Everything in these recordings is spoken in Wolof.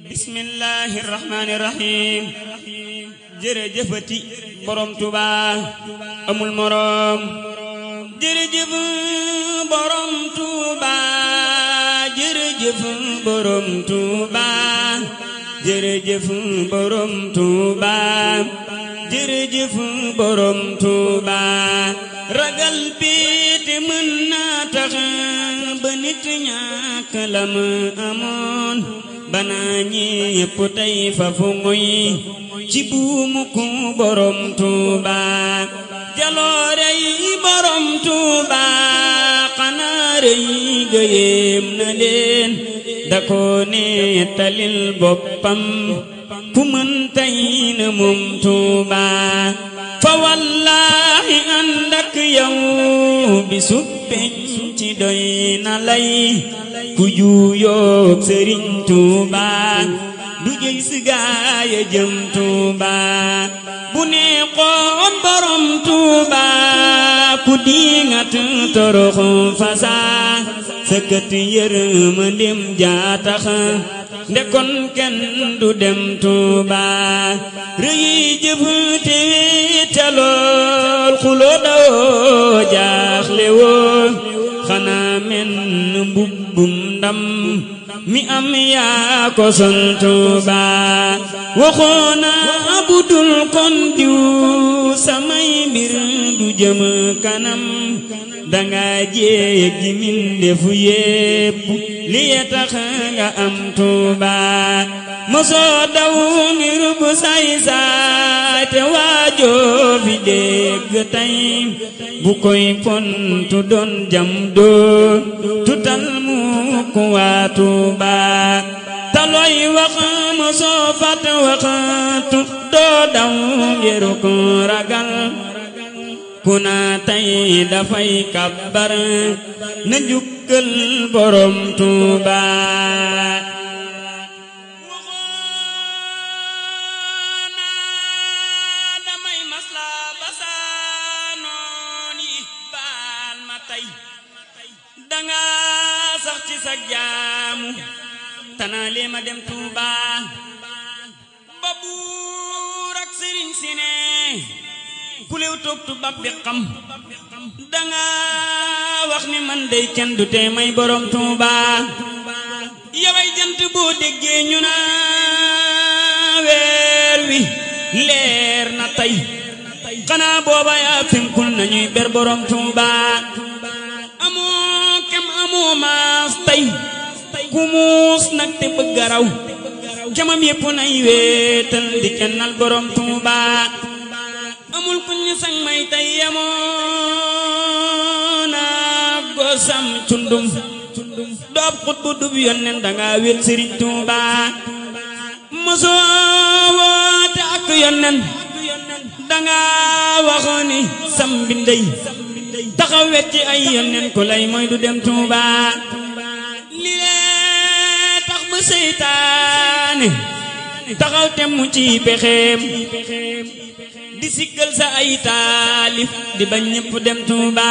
bismillahir rahmanir rahim jërëjëfati borom Tuuba amul morom jërëjëf borom Tuuba jërëjëf borom Tuuba jërëjëf borom Tuuba jërëjëf borom Tuuba ragal bi te mën naa tax ba nit ñàkk la mu amoon banaa ñépp tey fa fu ngoy ci buumu ku borom Tuuba jaloore yi borom Tuuba xanaa rëy gëyéem na leen da ko nettalil boppam ku mën tey na moom Tuuba fa wallaahi ànd ak yow bi suppeñ ci doy na lay ku juuyoog Sëriñ Tuuba du jëy si gaaya jëm Tuuba bu neexoon borom Tuuba ku diŋat toroxu fasa sëkkat yërmandem jaatax ndekon kenn du dem Tuuba rëy jëf te wéetalool xuloo dawoo jaaxle woo xanaa men mbubbum ndam mi am yaa ko sol Tuuba waxoona budul kon diw samay mbir du jëm kanam danga jéeg ji mindefu yépp li tax nga am Tuuba mosoo daw ngir bu say-saay te waajoo fi dégg tey bu koy pontu doon jam doo tutal mu ku waa Tuuba taloy wax mosoo fat waxtu doo daw ngir ku ragal ku naa tey dafay kabbar na njukkal borom Tuuba danga sax ci sa jaamu tanaa lee ma dem Tuuba ba buur ak sëriñ si ne ku lew toog tubaab bi xam danga wax ni man dey kenn du tee may borom Tuuba yaway jant boo déggee ñu na weer wi leer na tey xanaa booba yaa finkul nañuy ber borom Tuuba amoo maas tey ku muus nag te bëgg a raw jamam yépp nay wéetal di kennal borom Tuuba amul ku ñu sang may tey yemoona gosam cundum doob xut bu dub yonnen danga wéet Sëriñ Tuuba mosoo woote ak yonnen danga waxoo ni sam bi ndey taxaw wet ci ay yonnen ku lay mooy du dem Tuuba li lee tax ba seytaane taxaw temmu ci pexeem di sikkal sa ay taalif di bañ ñépp dem Tuuba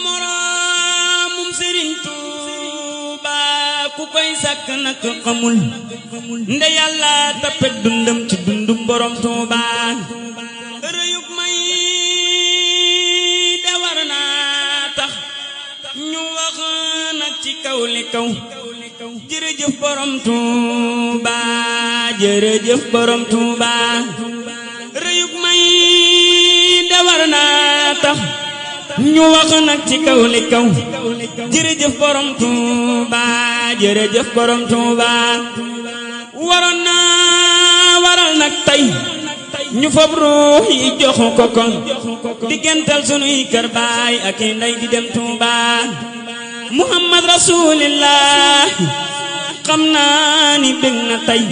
moroomum Sëriñ Tuuba ku koy sàkk nak xamul nde yàlla tappet dundam ci dundum borom Tuuba rëyub may de war naa tax ñu wax nag ci kaw li kaw jërëjëf borom Tuuba jërëjëf borom Tuuba rëyub may de war naa tax ñu wax nag ci kaw li kaw jërëjëf borom Tuuba jërëjëf borom Tuuba waroon naa waral nag tey ñu fab ruux yi joxu ko kon diggantal sunuy kër baay ak i ndey di dem Tuuba Muhammad Rasulillah xam naa ni bég na tey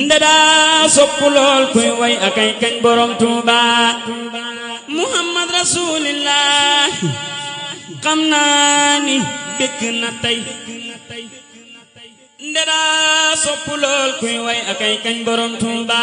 nda daa sopp lool kuy way ak ay kañ borom Tuuba Muhammad Rasulillah xam naa ni bég na tey nda daa sopp lool kuy way ak ay kañ borom Tuuba